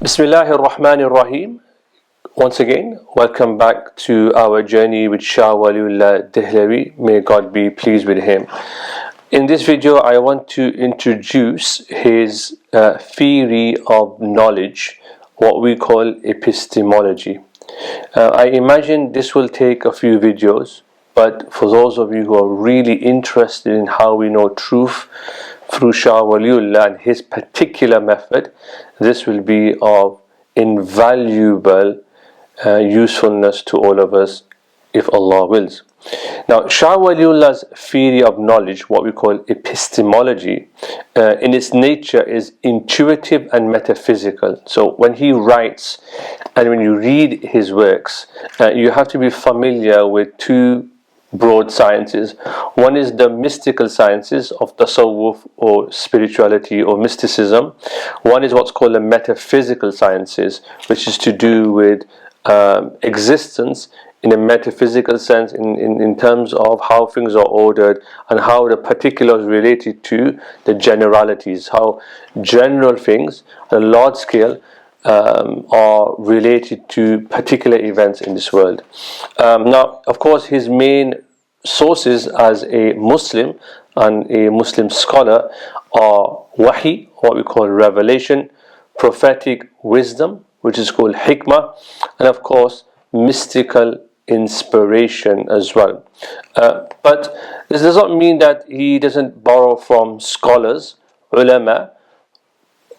Bismillahir Rahmanir Rahim. Once again, welcome back to our journey with Shah Waliullah Dehlavi. May God be pleased with him. In this video, I want to introduce his theory of knowledge, what we call epistemology. I imagine this will take a few videos, but for those of you who are really interested in how we know truth through Shah Waliullah and his particular method, this will be of invaluable usefulness to all of us if Allah wills. Now, Shah Waliullah's theory of knowledge, what we call epistemology, in its nature is intuitive and metaphysical. So when he writes and when you read his works, you have to be familiar with two broad sciences. One is the mystical sciences of tasawwuf or spirituality or mysticism. One is what's called the metaphysical sciences, which is to do with existence in a metaphysical sense, in terms of how things are ordered and how the particulars related to the generalities, how general things on a large scale are related to particular events in this world. Now, of course, his main sources as a Muslim and a Muslim scholar are Wahi, what we call revelation, prophetic wisdom, which is called hikmah, and of course mystical inspiration as well. But this does not mean that he doesn't borrow from scholars, ulama,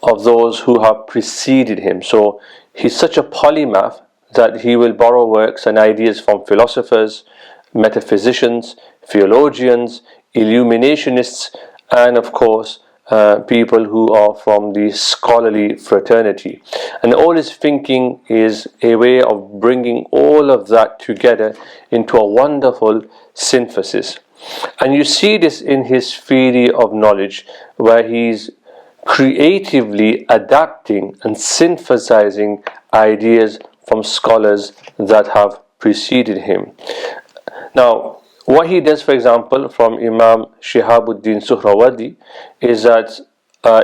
of those who have preceded him. So he's such a polymath that he will borrow works and ideas from philosophers, metaphysicians, theologians, illuminationists, and of course people who are from the scholarly fraternity. And all his thinking is a way of bringing all of that together into a wonderful synthesis. And you see this in his theory of knowledge, where he's creatively adapting and synthesizing ideas from scholars that have preceded him. Now, what he does, for example, from Imam Shihabuddin Suhrawardi, is that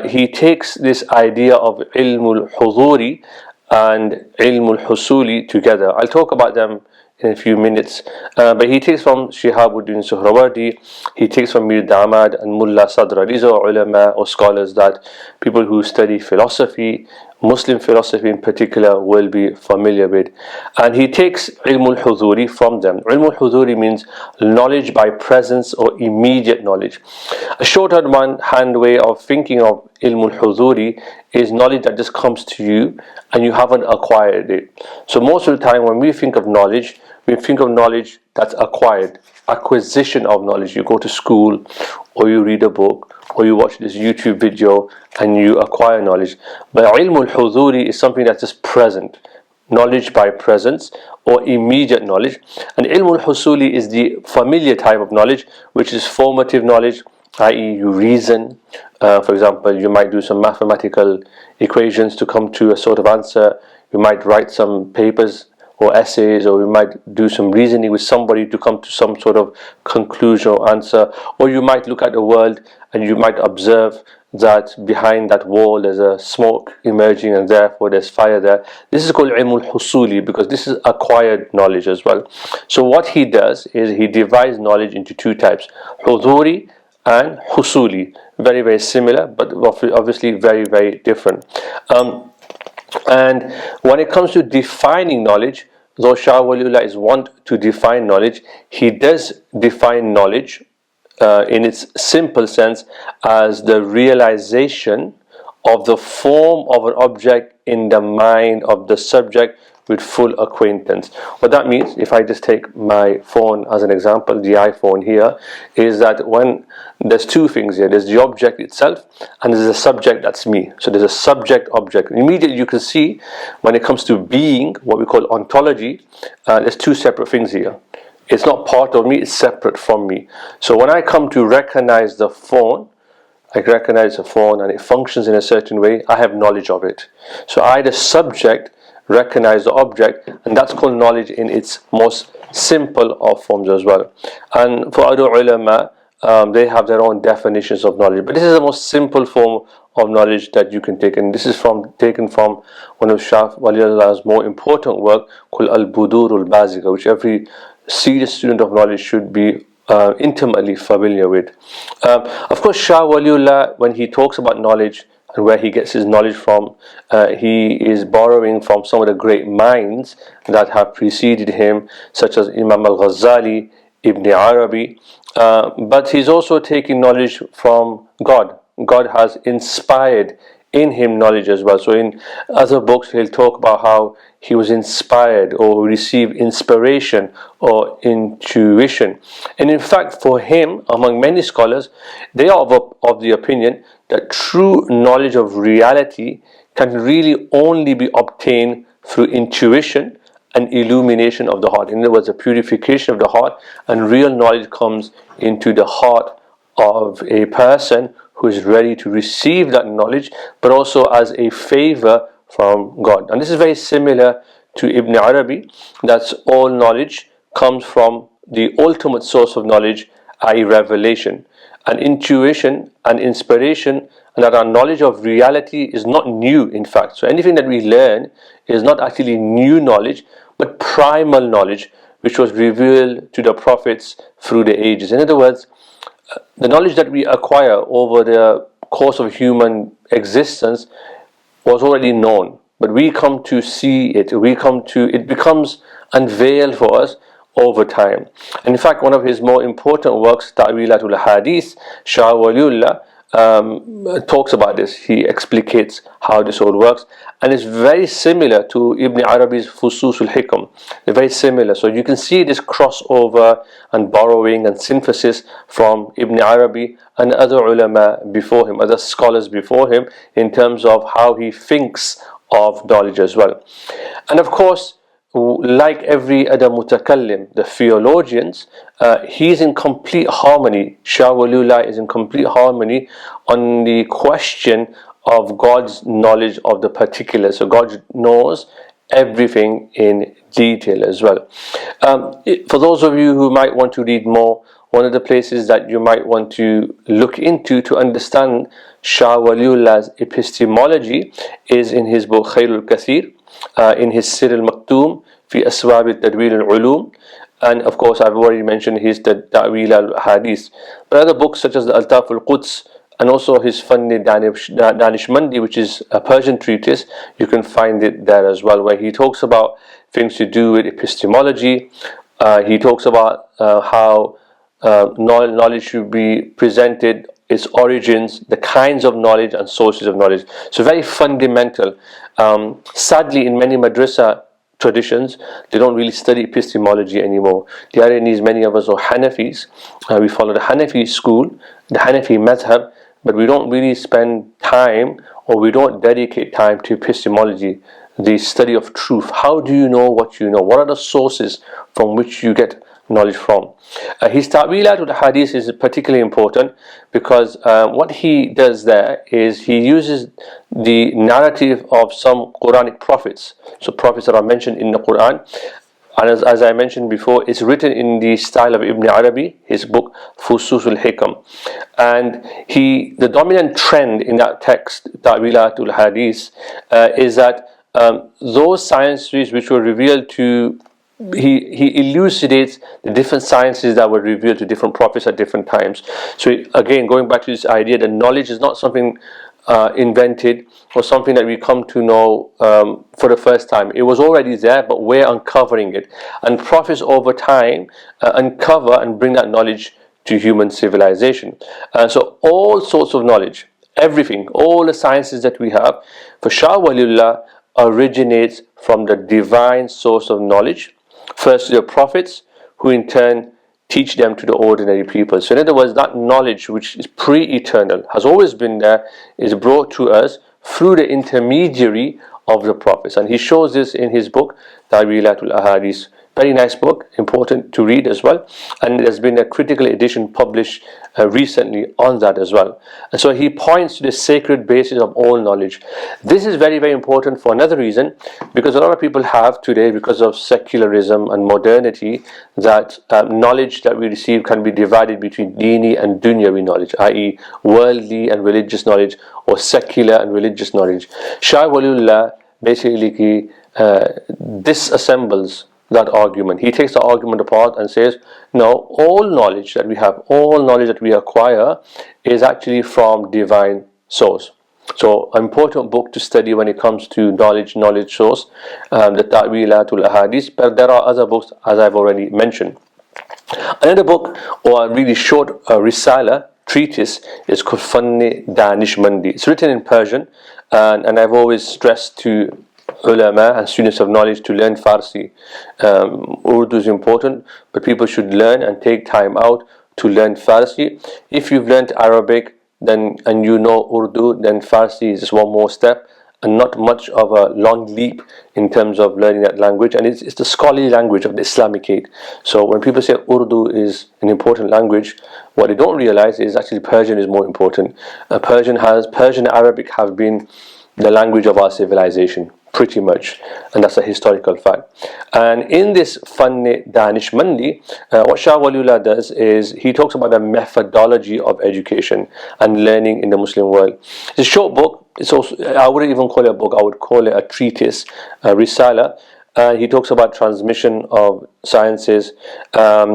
he takes this idea of ilmul huduri and ilmul husuli together. I'll talk about them in a few minutes, but he takes from Shihabuddin Suhrawardi, he takes from Mir Damad and Mullah Sadra. These are ulama or scholars that people who study philosophy, Muslim philosophy in particular, will be familiar with. And he takes ilmul huduri from them. Ilmul huduri means knowledge by presence or immediate knowledge. A shorthand way of thinking of ilmul huduri is knowledge that just comes to you and you haven't acquired it. So most of the time when we think of knowledge, we think of knowledge that's acquired, acquisition of knowledge. You go to school, or you read a book, or you watch this YouTube video and you acquire knowledge. But ilmul huduri is something that's just present, knowledge by presence or immediate knowledge. And ilmul husuli is the familiar type of knowledge, which is formative knowledge, i.e. you reason. For example, you might do some mathematical equations to come to a sort of answer. You might write some papers or essays, or you might do some reasoning with somebody to come to some sort of conclusion or answer. Or you might look at the world and you might observe that behind that wall there's a smoke emerging and therefore there's fire there. This is called ilmul husuli because this is acquired knowledge as well. So what he does is he divides knowledge into two types, huduri and husuli. Very, very similar, but obviously very, very different. And when it comes to defining knowledge, though Shah Waliullah is wont to define knowledge, he does define knowledge in its simple sense as the realization of the form of an object in the mind of the subject with full acquaintance. What that means, if I just take my phone as an example, the iPhone here, is that when there's two things here, there's the object itself and there's a subject, that's me. So there's a subject object. Immediately you can see when it comes to being, what we call ontology, there's two separate things here. It's not part of me, it's separate from me. So when I come to recognize the phone, I recognize the phone and it functions in a certain way, I have knowledge of it. So I, the subject, recognize the object, and that's called knowledge in its most simple of forms as well. And for other ulama, they have their own definitions of knowledge. But this is the most simple form of knowledge that you can take, and this is taken from one of Shah Wali's more important work called Al-Budur al-Baziga, which every serious student of knowledge should be intimately familiar with. Of course, Shah Waliullah, when he talks about knowledge and where he gets his knowledge from, he is borrowing from some of the great minds that have preceded him, such as Imam al-Ghazali, Ibn Arabi, but he's also taking knowledge from God. God has inspired in him knowledge as well. So in other books he'll talk about how he was inspired or received inspiration or intuition. And in fact, for him, among many scholars, they are of the opinion that true knowledge of reality can really only be obtained through intuition and illumination of the heart. In other words, a purification of the heart, and real knowledge comes into the heart of a person who is ready to receive that knowledge, but also as a favor from God. And this is very similar to Ibn Arabi. That's all knowledge comes from the ultimate source of knowledge, i.e. revelation. And intuition and inspiration, and that our knowledge of reality is not new, in fact. So anything that we learn is not actually new knowledge, but primal knowledge, which was revealed to the prophets through the ages. In other words, the knowledge that we acquire over the course of human existence was already known, but we come to see it, it becomes unveiled for us over time. And in fact, one of his more important works, Ta'wilatul Hadith, Shah Waliullah, talks about this. He explicates how this all works, and it's very similar to Ibn Arabi's Fususul Hikam. They're very similar, so you can see this crossover and borrowing and synthesis from Ibn Arabi and other ulama before him, other scholars before him, in terms of how he thinks of knowledge as well. And of course, like every other mutakallim, the theologians, he's in complete harmony. Shah Waliullah is in complete harmony on the question of God's knowledge of the particular. So God knows everything in detail as well. For those of you who might want to read more, one of the places that you might want to look into to understand Shah Waliullah's epistemology is in his book Khairul Kathir, in his Sir al-Maktoum fi Aswab al-Tadwil al-Ulum, and of course I've already mentioned his Ta'wil al-Hadith. But other books such as the Altaf al-Quds and also his Fanni Danishmandi, which is a Persian treatise, you can find it there as well, where he talks about things to do with epistemology. He talks about how knowledge should be presented, its origins, the kinds of knowledge and sources of knowledge. So very fundamental. Sadly, in many madrasa traditions, they don't really study epistemology anymore. The irony is many of us are Hanafis. We follow the Hanafi school, the Hanafi madhab, but we don't really spend time, or we don't dedicate time to epistemology, the study of truth. How do you know what you know? What are the sources from which you get knowledge from? His Ta'wilat al-Hadith is particularly important because what he does there is he uses the narrative of some Quranic prophets, so prophets that are mentioned in the Quran, and as I mentioned before, it's written in the style of Ibn Arabi, his book Fususul Hikam. And the dominant trend in that text, Ta'wilat al-Hadith, is that those sciences which were revealed to, he elucidates the different sciences that were revealed to different prophets at different times. So again, going back to this idea that knowledge is not something invented or something that we come to know for the first time. It was already there, but we're uncovering it. And prophets over time uncover and bring that knowledge to human civilization. So all sorts of knowledge, everything, all the sciences that we have, for Shah Waliullah, originates from the divine source of knowledge. First, the prophets, who in turn teach them to the ordinary people. So in other words, that knowledge which is pre-eternal, has always been there, is brought to us through the intermediary of the prophets. And he shows this in his book, Ta'wilatul Ahadith. Very nice book, important. important to read as well, and there's been a critical edition published recently on that as well. And so he points to the sacred basis of all knowledge. This is very, very important for another reason, because a lot of people have today, because of secularism and modernity, that knowledge that we receive can be divided between dini and dunyawi knowledge, i.e. worldly and religious knowledge, or secular and religious knowledge. Shah Waliullah basically disassembles that argument. He takes the argument apart and says, no, all knowledge that we have, all knowledge that we acquire is actually from divine source. So an important book to study when it comes to knowledge source, the Ta'wilatul Ahadith, but there are other books as I've already mentioned. Another book, or a really short risala, treatise, is called Fanni Danishmandi. It's written in Persian, and I've always stressed to ulama and students of knowledge to learn Farsi. Urdu is important, but people should learn and take time out to learn Farsi. If you've learned Arabic and you know Urdu, then Farsi is just one more step, and not much of a long leap in terms of learning that language. And it's the scholarly language of the Islamicate. So when people say Urdu is an important language, what they don't realize is actually Persian is more important. Persian and Arabic have been the language of our civilization, pretty much, and that's a historical fact. And in this Fanni Danishmandi, what Shah Waliullah does is he talks about the methodology of education and learning in the Muslim world. It's a short book. It's also, I wouldn't even call it a book, I would call it a treatise, a risala. He talks about transmission of sciences.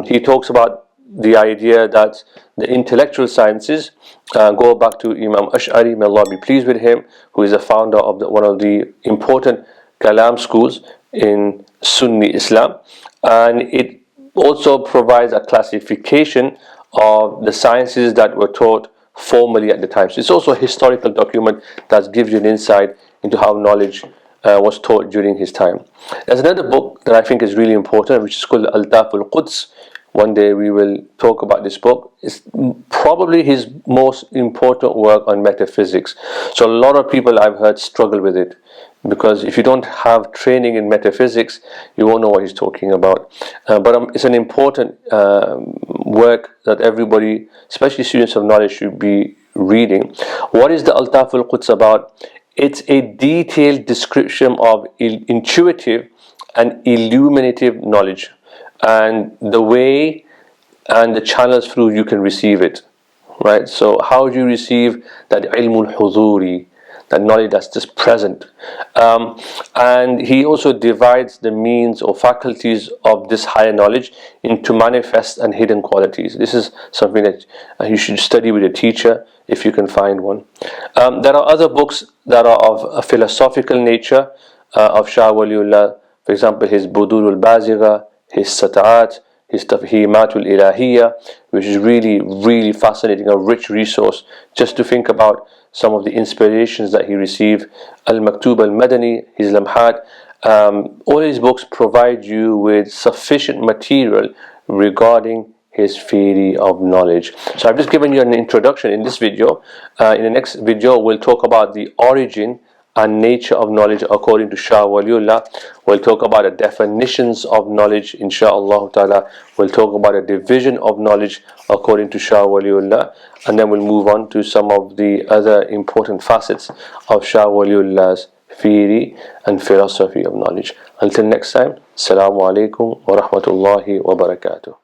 He talks about the idea that the intellectual sciences go back to Imam Ash'ari, may Allah be pleased with him, who is the founder of one of the important Kalam schools in Sunni Islam. And it also provides a classification of the sciences that were taught formally at the time. So it's also a historical document that gives you an insight into how knowledge was taught during his time. There's another book that I think is really important, which is called Altaf al-Quds. One day we will talk about this book. It's probably his most important work on metaphysics. So a lot of people I've heard struggle with it, because if you don't have training in metaphysics, you won't know what he's talking about. But it's an important work that everybody, especially students of knowledge, should be reading. What is the Altaf al-Quds about? It's a detailed description of intuitive and illuminative knowledge, and the way and the channels through you can receive it, right? So how do you receive that ilmul huzuri, that knowledge that's just present? And he also divides the means or faculties of this higher knowledge into manifest and hidden qualities. This is something that you should study with a teacher if you can find one. There are other books that are of a philosophical nature of Shah Waliullah. For example, his Budul al-Bazigha, his Sata'at, his Tafhimatul Ilahiyya, which is really, really fascinating, a rich resource just to think about some of the inspirations that he received. Al-Maktub al-Madani, his Lamhat. All his books provide you with sufficient material regarding his theory of knowledge. So I've just given you an introduction in this video. In the next video, we'll talk about the origin and nature of knowledge according to Shah Waliullah. We'll talk about the definitions of knowledge, inshaAllah ta'ala. We'll talk about a division of knowledge according to Shah Waliullah, and then we'll move on to some of the other important facets of Shah Waliullah's theory and philosophy of knowledge. Until next time, Assalamu alaikum wa rahmatullahi wa barakatuh.